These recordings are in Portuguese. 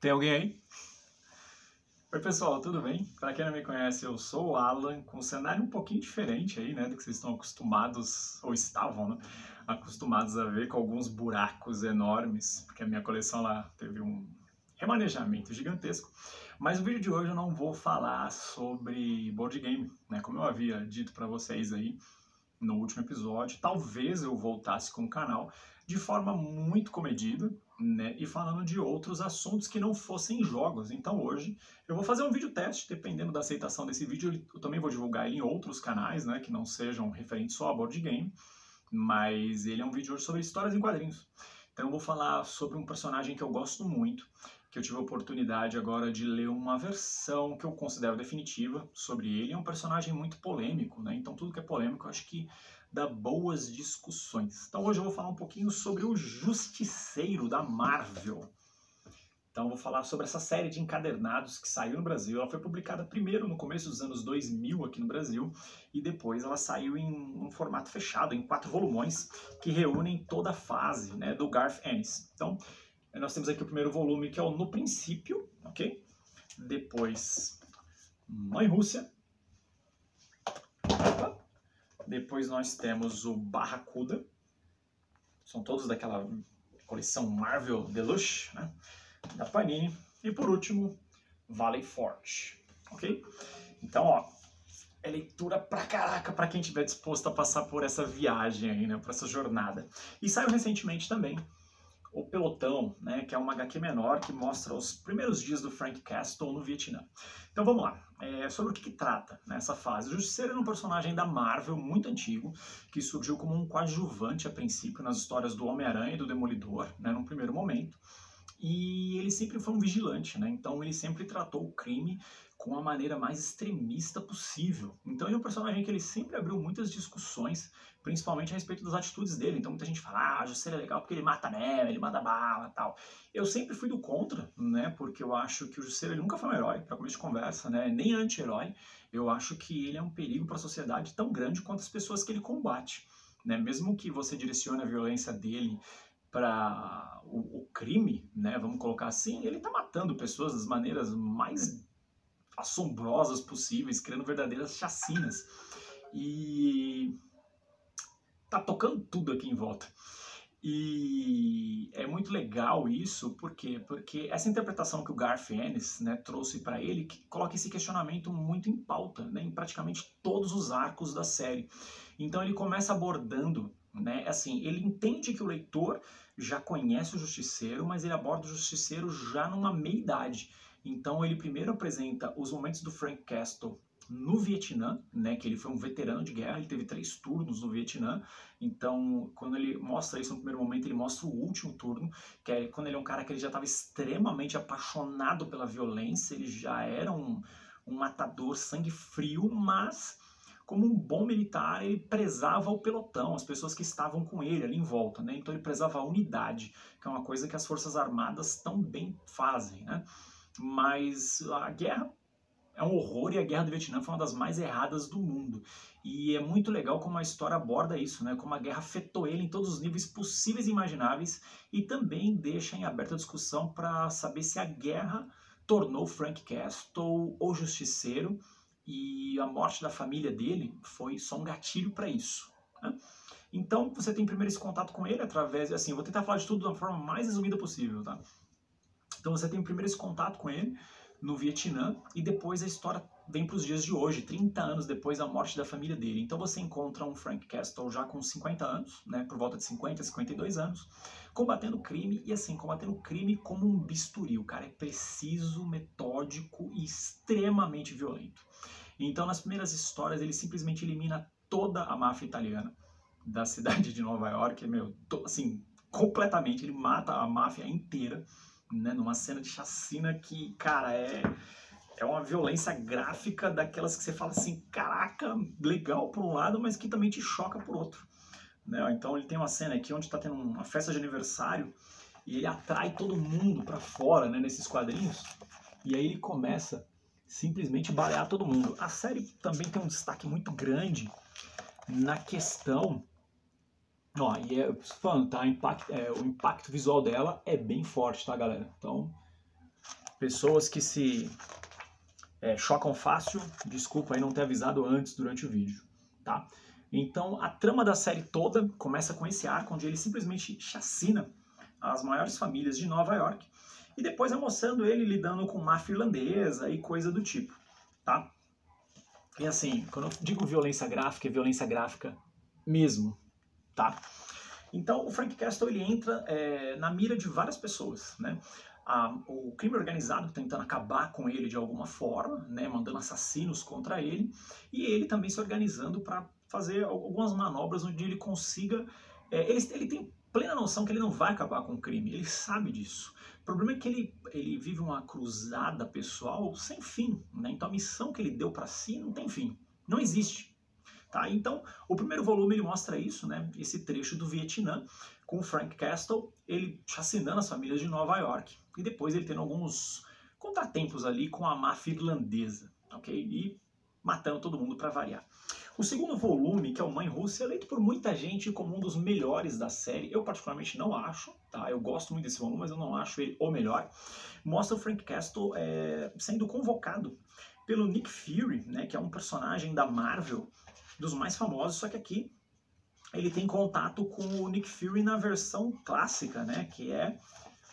Tem alguém aí? Oi pessoal, tudo bem? Para quem não me conhece, eu sou o Alan, com um cenário um pouquinho diferente aí, né, do que vocês estão acostumados, ou estavam, né, acostumados a ver, com alguns buracos enormes, porque a minha coleção lá teve um remanejamento gigantesco. Mas no vídeo de hoje eu não vou falar sobre board game, né, como eu havia dito para vocês aí no último episódio, talvez eu voltasse com o canal de forma muito comedida, né, e falando de outros assuntos que não fossem jogos. Então hoje eu vou fazer um vídeo teste, dependendo da aceitação desse vídeo, eu também vou divulgar ele em outros canais, né, que não sejam referentes só a board game, mas ele é um vídeo hoje sobre histórias em quadrinhos. Então eu vou falar sobre um personagem que eu gosto muito, que eu tive a oportunidade agora de ler uma versão que eu considero definitiva sobre ele. É um personagem muito polêmico, né? Então tudo que é polêmico eu acho que dá boas discussões. Então hoje eu vou falar um pouquinho sobre o Justiceiro da Marvel. Então eu vou falar sobre essa série de encadernados que saiu no Brasil. Ela foi publicada primeiro no começo dos anos 2000 aqui no Brasil e depois ela saiu em um formato fechado, em 4 volumões, que reúnem toda a fase, né, do Garth Ennis. Então nós temos aqui o primeiro volume, que é o No Princípio, ok? Depois Mãe Rússia. Depois nós temos o Barracuda. São todos daquela coleção Marvel Deluxe, né, da Panini. E por último, Valley Forge, ok? Então, ó, é leitura pra caraca pra quem estiver disposto a passar por essa viagem aí, né, por essa jornada. E saiu recentemente também O Pelotão, né, que é uma HQ menor que mostra os primeiros dias do Frank Castle no Vietnã. Então vamos lá, sobre o que trata nessa fase. O Justiceiro é um personagem da Marvel muito antigo, que surgiu como um coadjuvante a princípio nas histórias do Homem-Aranha e do Demolidor, né, num primeiro momento. E ele sempre foi um vigilante, né? Então ele sempre tratou o crime com a maneira mais extremista possível. Então ele é um personagem que ele sempre abriu muitas discussões, principalmente a respeito das atitudes dele. Então muita gente fala, ah, o Justiceiro é legal porque ele mata mesmo, ele manda bala e tal. Eu sempre fui do contra, né? Porque eu acho que o Justiceiro ele nunca foi um herói, para começo de conversa, né? Nem anti-herói. Eu acho que ele é um perigo para a sociedade tão grande quanto as pessoas que ele combate, né? Mesmo que você direcione a violência dele para o crime, né, vamos colocar assim, ele está matando pessoas das maneiras mais assombrosas possíveis, criando verdadeiras chacinas. E tá tocando tudo aqui em volta. E é muito legal isso, por quê? Porque essa interpretação que o Garth Ennis, né, trouxe para ele, que coloca esse questionamento muito em pauta, né, em praticamente todos os arcos da série. Então ele começa abordando, né, assim, ele entende que o leitor já conhece o Justiceiro, mas ele aborda o Justiceiro já numa meia-idade. Então ele primeiro apresenta os momentos do Frank Castle no Vietnã, né, que ele foi um veterano de guerra, ele teve 3 turnos no Vietnã. Então quando ele mostra isso no primeiro momento, ele mostra o último turno, que é quando ele é um cara que ele já estava extremamente apaixonado pela violência, ele já era um matador sangue frio, mas como um bom militar, ele prezava o pelotão, as pessoas que estavam com ele ali em volta, né? Então ele prezava a unidade, que é uma coisa que as Forças Armadas tão bem fazem, né? Mas a guerra é um horror e a Guerra do Vietnã foi uma das mais erradas do mundo. E é muito legal como a história aborda isso, né? Como a guerra afetou ele em todos os níveis possíveis e imagináveis e também deixa em aberta discussão para saber se a guerra tornou Frank Castle o Justiceiro e a morte da família dele foi só um gatilho para isso, né? Então você tem primeiro esse contato com ele através, assim, eu vou tentar falar de tudo da forma mais resumida possível, tá? Então você tem primeiro esse contato com ele no Vietnã e depois a história vem para os dias de hoje, 30 anos depois da morte da família dele. Então você encontra um Frank Castle já com 50 anos, né, por volta de 50, 52 anos, combatendo crime e assim, combatendo crime como um bisturi. O cara é preciso, metódico e extremamente violento. Então nas primeiras histórias ele simplesmente elimina toda a máfia italiana da cidade de Nova York, meu, assim, completamente, ele mata a máfia inteira, né, numa cena de chacina que, cara, é uma violência gráfica daquelas que você fala assim, caraca, legal por um lado, mas que também te choca por outro, né? Então ele tem uma cena aqui onde está tendo uma festa de aniversário e ele atrai todo mundo para fora, né, nesses quadrinhos, e aí ele começa simplesmente balear todo mundo. A série também tem um destaque muito grande na questão, ó, e é falando, tá? O impacto visual dela é bem forte, tá, galera? Então Pessoas que se chocam fácil, desculpa aí não ter avisado antes durante o vídeo, tá? Então, a trama da série toda começa com esse arco onde ele simplesmente chacina as maiores famílias de Nova York e depois é mostrando ele lidando com máfia irlandesa e coisa do tipo, tá? E assim, quando eu digo violência gráfica, é violência gráfica mesmo, tá? Então, o Frank Castle, ele entra na mira de várias pessoas, né? O crime organizado tentando acabar com ele de alguma forma, né? Mandando assassinos contra ele, e ele também se organizando para fazer algumas manobras onde ele consiga... ele tem plena noção que ele não vai acabar com o crime, ele sabe disso. O problema é que ele vive uma cruzada pessoal sem fim, né? Então a missão que ele deu para si não tem fim, não existe. Tá? Então, o primeiro volume ele mostra isso, né? Esse trecho do Vietnã, com o Frank Castle, ele chacinando as famílias de Nova York, e depois ele tendo alguns contratempos ali com a máfia irlandesa, ok? E matando todo mundo para variar. O segundo volume, que é o Mãe Rússia, é eleito por muita gente como um dos melhores da série. Eu particularmente não acho, tá? Eu gosto muito desse volume, mas eu não acho ele o melhor. Mostra o Frank Castle sendo convocado pelo Nick Fury, né? Que é um personagem da Marvel, dos mais famosos, só que aqui ele tem contato com o Nick Fury na versão clássica, né? Que é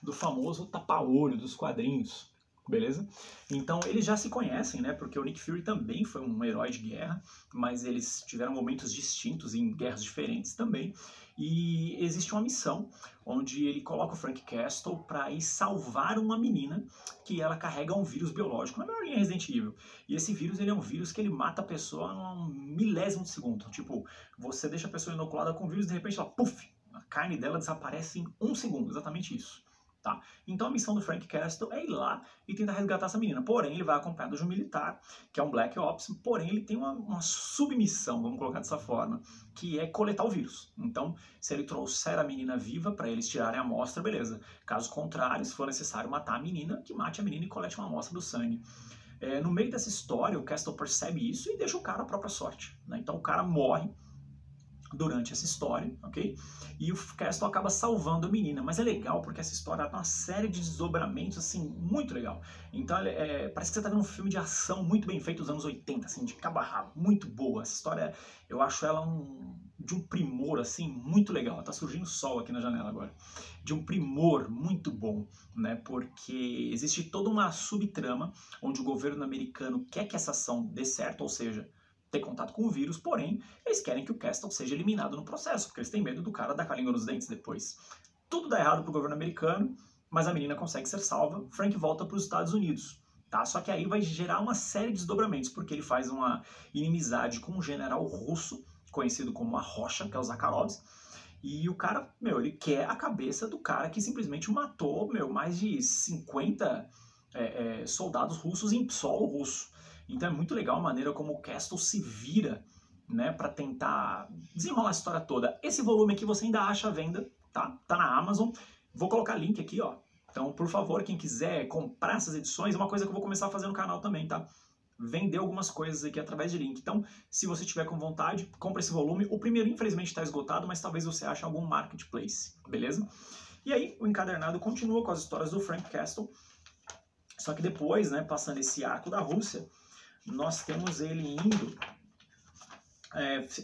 do famoso tapa-olho dos quadrinhos. Beleza? Então eles já se conhecem, né? Porque o Nick Fury também foi um herói de guerra, mas eles tiveram momentos distintos em guerras diferentes também. E existe uma missão onde ele coloca o Frank Castle para ir salvar uma menina que ela carrega um vírus biológico, na maior linha Resident Evil. E esse vírus ele é um vírus que ele mata a pessoa num milésimo de segundo. Tipo, você deixa a pessoa inoculada com o vírus e de repente ela, puf, a carne dela desaparece em 1 segundo, exatamente isso. Tá? Então a missão do Frank Castle é ir lá e tentar resgatar essa menina. Porém, ele vai acompanhado de um militar, que é um Black Ops, porém ele tem uma submissão, vamos colocar dessa forma, que é coletar o vírus. Então, se ele trouxer a menina viva para eles tirarem a amostra, beleza. Caso contrário, se for necessário matar a menina, que mate a menina e colete uma amostra do sangue. No meio dessa história, o Castle percebe isso e deixa o cara à própria sorte, né? Então o cara morre durante essa história, ok? E o Castle acaba salvando a menina, mas é legal porque essa história tem uma série de desdobramentos, assim, muito legal. Então, parece que você tá vendo um filme de ação muito bem feito dos anos 80, assim, de cabo a rabo, muito boa. Essa história, eu acho ela de um primor, assim, muito legal. Tá surgindo sol aqui na janela agora. De um primor muito bom, né? Porque existe toda uma subtrama onde o governo americano quer que essa ação dê certo, ou seja, ter contato com o vírus, porém, eles querem que o Castle seja eliminado no processo, porque eles têm medo do cara dar com a língua nos dentes depois. Tudo dá errado pro governo americano, mas a menina consegue ser salva, Frank volta para os Estados Unidos, tá? Só que aí vai gerar uma série de desdobramentos, porque ele faz uma inimizade com um general russo, conhecido como a Rocha, que é o Zakharovs, e o cara, ele quer a cabeça do cara que simplesmente matou, mais de 50 soldados russos em solo russo. Então é muito legal a maneira como o Castle se vira, né, para tentar desenrolar a história toda. Esse volume aqui você ainda acha à venda, tá? Tá na Amazon. Vou colocar link aqui, ó. Então, por favor, quem quiser comprar essas edições, é uma coisa que eu vou começar a fazer no canal também, tá? Vender algumas coisas aqui através de link. Então, se você tiver com vontade, compra esse volume. O primeiro, infelizmente, está esgotado, mas talvez você ache em algum marketplace, beleza? E aí, o encadernado continua com as histórias do Frank Castle. Só que depois, né, passando esse arco da Rússia, nós temos ele indo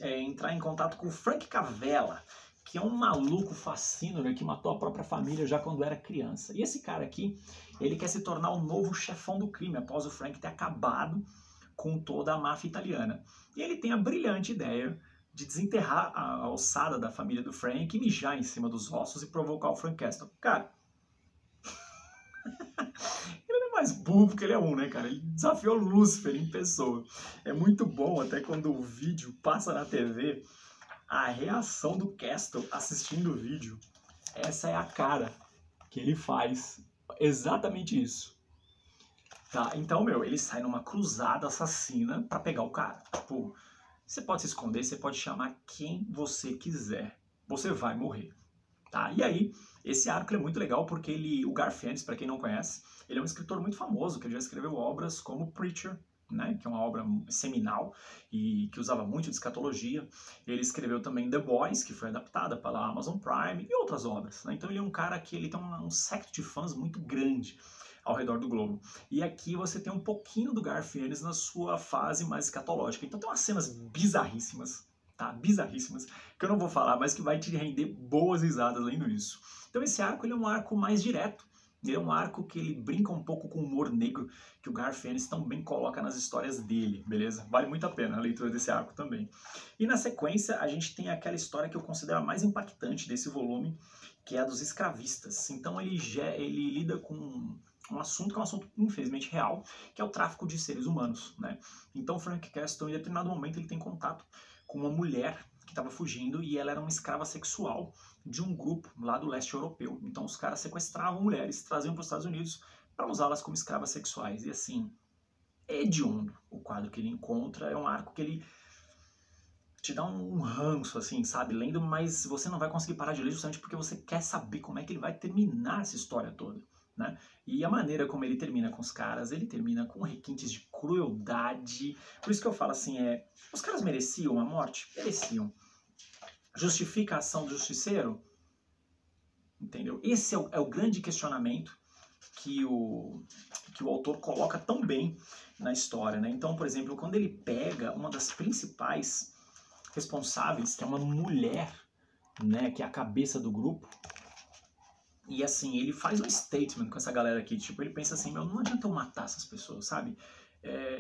entrar em contato com o Frank Cavella, que é um maluco fascínio que matou a própria família já quando era criança. E esse cara aqui, ele quer se tornar o novo chefão do crime, após o Frank ter acabado com toda a máfia italiana. E ele tem a brilhante ideia de desenterrar a ossada da família do Frank e mijar em cima dos ossos e provocar o Frank Castle. Cara, mais burro que ele é né, cara? Ele desafiou Lúcifer em pessoa. É muito bom, até quando o vídeo passa na TV, a reação do Castle assistindo o vídeo. Essa é a cara que ele faz. Exatamente isso. Tá? Então, ele sai numa cruzada assassina pra pegar o cara. Tipo, você pode se esconder, você pode chamar quem você quiser. Você vai morrer. Tá? E aí, esse arco é muito legal porque o Garth Ennis, para quem não conhece, ele é um escritor muito famoso, que já escreveu obras como Preacher, né, que é uma obra seminal e que usava muito de escatologia. Ele escreveu também The Boys, que foi adaptada pela Amazon Prime, e outras obras. Né? Então ele é um cara que ele tem um secto de fãs muito grande. ao redor do globo. E aqui você tem um pouquinho do Garth Ennis na sua fase mais escatológica. Então tem umas cenas bizarríssimas, tá? Bizarríssimas, que eu não vou falar, mas que vai te render boas risadas lendo isso. Então esse arco ele é um arco mais direto. Ele é um arco que ele brinca um pouco com o humor negro que o Garth Ennis também coloca nas histórias dele, beleza? Vale muito a pena a leitura desse arco também. E na sequência a gente tem aquela história que eu considero a mais impactante desse volume, que é a dos escravistas. Então ele lida com um assunto que é um assunto infelizmente real, que é o tráfico de seres humanos, né? Então Frank Castle, em determinado momento, ele tem contato com uma mulher que estava fugindo e ela era uma escrava sexual de um grupo lá do leste europeu. Então os caras sequestravam mulheres, traziam para os Estados Unidos para usá-las como escravas sexuais. E assim, é hediondo o quadro que ele encontra, é um arco que ele te dá um ranço, assim, sabe, lendo, mas você não vai conseguir parar de ler justamente porque você quer saber como é que ele vai terminar essa história toda, né? E a maneira como ele termina com os caras, ele termina com requintes de crueldade. Por isso que eu falo assim, os caras mereciam a morte? Mereciam. Justifica a ação do justiceiro? Entendeu? Esse é o grande questionamento que o autor coloca tão bem na história, né? Então, por exemplo, quando ele pega uma das principais responsáveis, que é uma mulher, né, que é a cabeça do grupo, e assim, ele faz um statement com essa galera aqui, tipo, ele pensa assim, meu, não adianta eu matar essas pessoas, sabe?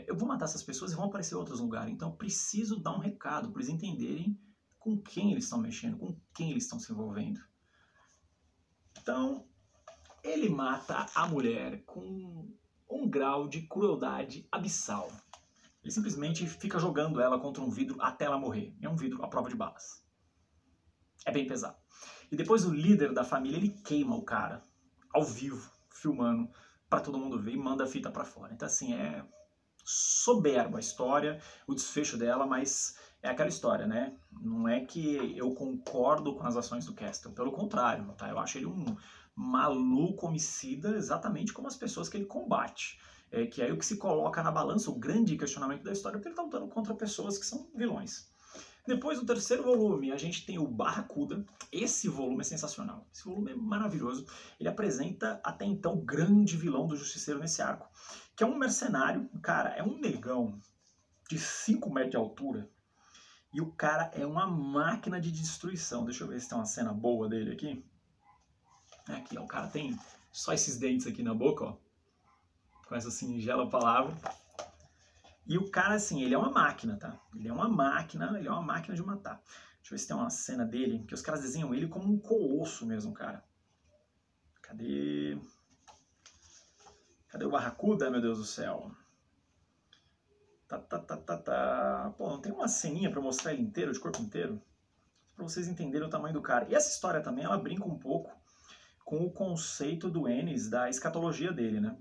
Eu vou matar essas pessoas e vão aparecer em outros lugares, então eu preciso dar um recado para eles entenderem com quem eles estão mexendo, com quem eles estão se envolvendo. Então, ele mata a mulher com um grau de crueldade abissal. Ele simplesmente fica jogando ela contra um vidro até ela morrer. É um vidro à prova de balas. É bem pesado. E depois o líder da família, ele queima o cara, ao vivo, filmando, para todo mundo ver e manda a fita para fora. Então assim, é soberba a história, o desfecho dela, mas é aquela história, né? Não é que eu concordo com as ações do Castle, pelo contrário, tá? Eu acho ele um maluco homicida exatamente como as pessoas que ele combate. Que é o que se coloca na balança, o grande questionamento da história, porque ele está lutando contra pessoas que são vilões. Depois do terceiro volume, a gente tem o Barracuda. Esse volume é sensacional. Esse volume é maravilhoso. Ele apresenta até então o grande vilão do Justiceiro nesse arco, que é um mercenário. Cara, é um negão de 5 metros de altura. E o cara é uma máquina de destruição. Deixa eu ver se tem uma cena boa dele aqui. Aqui, ó, o cara tem só esses dentes aqui na boca, ó, com essa singela palavra. E o cara, assim, ele é uma máquina, tá? Ele é uma máquina de matar. Deixa eu ver se tem uma cena dele, que os caras desenham ele como um colosso mesmo, cara. Cadê o Barracuda, meu Deus do céu? Pô, não tem uma ceninha pra mostrar ele inteiro, de corpo inteiro? Pra vocês entenderem o tamanho do cara. E essa história também, ela brinca um pouco com o conceito do Ennis, da escatologia dele, né?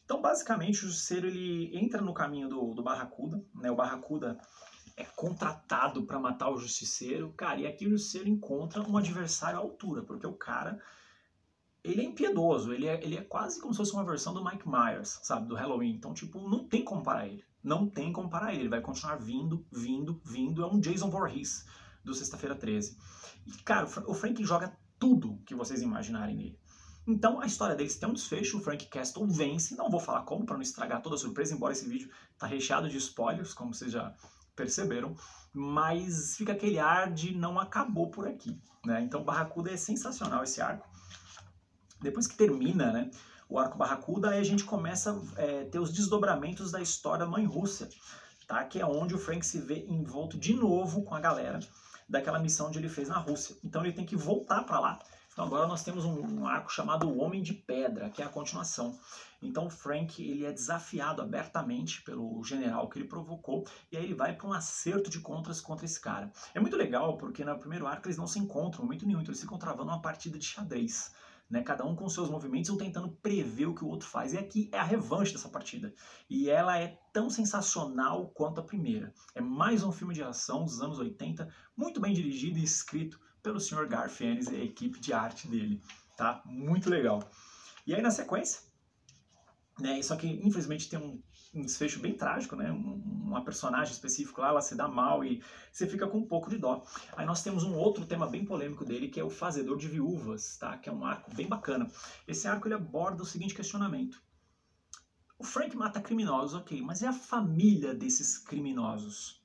Então, basicamente, o Justiceiro, ele entra no caminho do Barracuda, né? O Barracuda é contratado para matar o Justiceiro, cara, e aqui o Justiceiro encontra um adversário à altura, porque o cara, ele é impiedoso, ele é quase como se fosse uma versão do Mike Myers, sabe, do Halloween. Então, tipo, não tem como parar ele, não tem como parar ele vai continuar vindo, é um Jason Voorhees do Sexta-feira 13. E, cara, o Frank joga tudo que vocês imaginarem nele. Então a história deles tem um desfecho, o Frank Castle vence, não vou falar como para não estragar toda a surpresa, embora esse vídeo tá recheado de spoilers, como vocês já perceberam, mas fica aquele ar de não acabou por aqui, né? Então Barracuda é sensacional esse arco. Depois que termina, né, o arco Barracuda, aí a gente começa a ter os desdobramentos da história Mãe Rússia, tá? Que é onde o Frank se vê envolto de novo com a galera daquela missão que ele fez na Rússia. Então ele tem que voltar para lá. Então agora nós temos um arco chamado O Homem de Pedra, que é a continuação. Então o Frank, ele é desafiado abertamente pelo general que ele provocou, e aí ele vai para um acerto de contras contra esse cara. É muito legal, porque no primeiro arco eles não se encontram muito nenhum, então eles ficam travando uma partida de xadrez, né? Cada um com seus movimentos, um tentando prever o que o outro faz. E aqui é a revanche dessa partida. E ela é tão sensacional quanto a primeira. É mais um filme de ação dos anos 80, muito bem dirigido e escrito pelo Sr. Garth Ennis e a equipe de arte dele, tá? Muito legal. E aí na sequência, né, isso aqui infelizmente tem um desfecho bem trágico, né? Uma personagem específica lá, ela se dá mal e você fica com um pouco de dó. Aí nós temos um outro tema bem polêmico dele, que é o Fazedor de Viúvas, tá? Que é um arco bem bacana. Esse arco ele aborda o seguinte questionamento: O Frank mata criminosos, ok, mas e a família desses criminosos?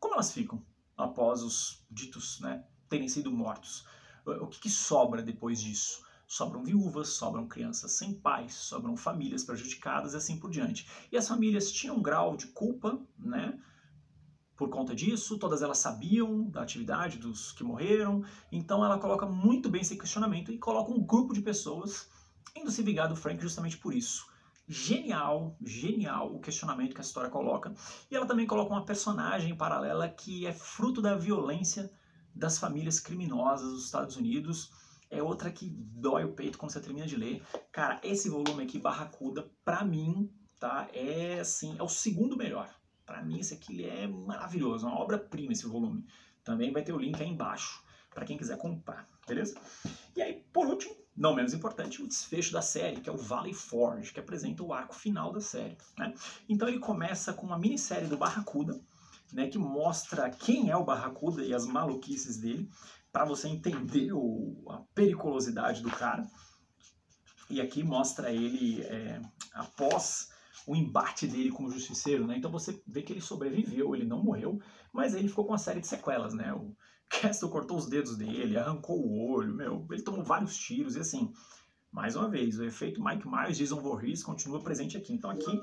Como elas ficam após os ditos, né, terem sido mortos? O que sobra depois disso? Sobram viúvas, sobram crianças sem pais, sobram famílias prejudicadas e assim por diante. E as famílias tinham um grau de culpa, né, por conta disso, todas elas sabiam da atividade dos que morreram, então ela coloca muito bem esse questionamento e coloca um grupo de pessoas indo se vingar do Frank justamente por isso. Genial, genial o questionamento que a história coloca. E ela também coloca uma personagem paralela que é fruto da violência das famílias criminosas dos Estados Unidos. É outra que dói o peito quando você termina de ler. Cara, esse volume aqui, Barracuda, pra mim, tá, é assim, é o segundo melhor. Pra mim, esse aqui é maravilhoso, uma obra-prima esse volume. Também vai ter o link aí embaixo para quem quiser comprar, beleza? E aí, por último, não menos importante, o desfecho da série, que é o Valley Forge, que apresenta o arco final da série, né? Então ele começa com uma minissérie do Barracuda, né, que mostra quem é o Barracuda e as maluquices dele, para você entender a periculosidade do cara. E aqui mostra ele após o embate dele com o Justiceiro, né? Então você vê que ele sobreviveu, ele não morreu, mas ele ficou com uma série de sequelas, né? O Castle cortou os dedos dele, arrancou o olho, ele tomou vários tiros e assim, mais uma vez, o efeito Mike Myers, Jason Voorhees continua presente aqui. Então aqui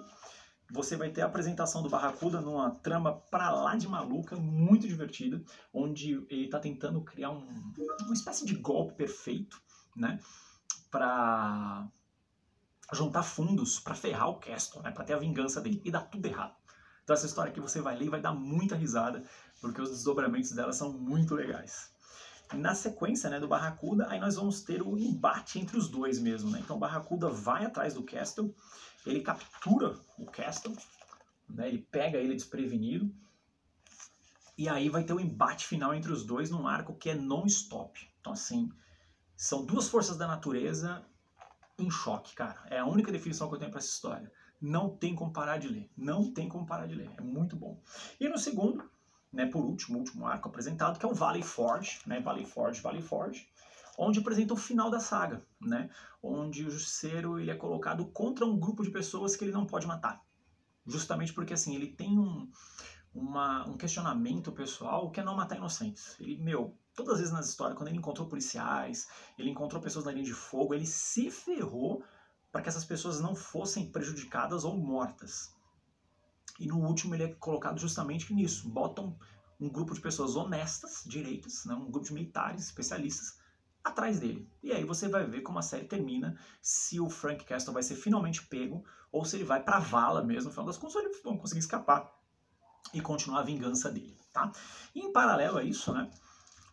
você vai ter a apresentação do Barracuda numa trama pra lá de maluca, muito divertida, onde ele tá tentando criar uma espécie de golpe perfeito, né? Pra juntar fundos para ferrar o Castle, né, para ter a vingança dele, e dá tudo errado. Então essa história aqui você vai ler e vai dar muita risada, porque os desdobramentos dela são muito legais. Na sequência, né, do Barracuda, aí nós vamos ter o embate entre os dois mesmo, né? Então o Barracuda vai atrás do Castle, ele captura o Castle, né, ele pega ele desprevenido, e aí vai ter o embate final entre os dois num arco que é non-stop. Então assim, são duas forças da natureza em choque, cara. É a única definição que eu tenho para essa história. Não tem como parar de ler. Não tem como parar de ler. É muito bom. E no segundo, né, por último, o último arco apresentado, que é o Valley Forge, né, Valley Forge, onde apresenta o final da saga, né, onde o Justiceiro ele é colocado contra um grupo de pessoas que ele não pode matar. Justamente porque, assim, ele tem um questionamento pessoal que é não matar inocentes. Ele, todas as vezes nas histórias, quando ele encontrou policiais, ele encontrou pessoas na linha de fogo, ele se ferrou para que essas pessoas não fossem prejudicadas ou mortas. E no último ele é colocado justamente nisso. Botam um grupo de pessoas honestas, direitas, né, um grupo de militares, especialistas, atrás dele. E aí você vai ver como a série termina, se o Frank Castle vai ser finalmente pego, ou se ele vai pra vala mesmo, no final das contas, eles vão conseguir escapar e continuar a vingança dele, tá? E em paralelo a isso, né,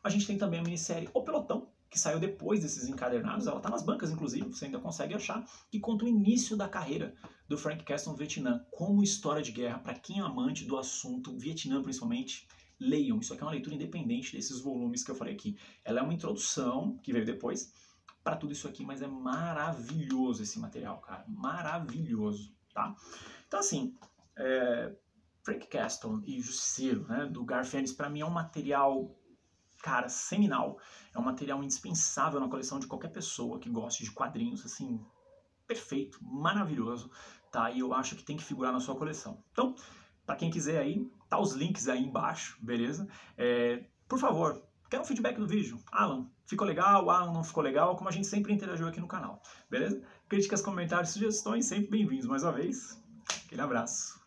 a gente tem também a minissérie O Pelotão, que saiu depois desses encadernados, ela tá nas bancas, inclusive, você ainda consegue achar, que conta o início da carreira do Frank Castle no Vietnã, como história de guerra, para quem é amante do assunto, Vietnã principalmente, leiam. Isso aqui é uma leitura independente desses volumes que eu falei aqui. Ela é uma introdução, que veio depois, para tudo isso aqui, mas é maravilhoso esse material, cara, maravilhoso, tá? Então, assim, Frank Castle e Justiceiro, né, do Garth Ennis, para mim é um material, cara, seminal. É um material indispensável na coleção de qualquer pessoa que goste de quadrinhos, assim, perfeito, maravilhoso, tá? E eu acho que tem que figurar na sua coleção. Então, para quem quiser aí, tá os links aí embaixo, beleza? Por favor, quero um feedback do vídeo. Alan, ficou legal? Alan, não ficou legal? Como a gente sempre interagiu aqui no canal, beleza? Críticas, comentários, sugestões, sempre bem-vindos mais uma vez. Aquele abraço.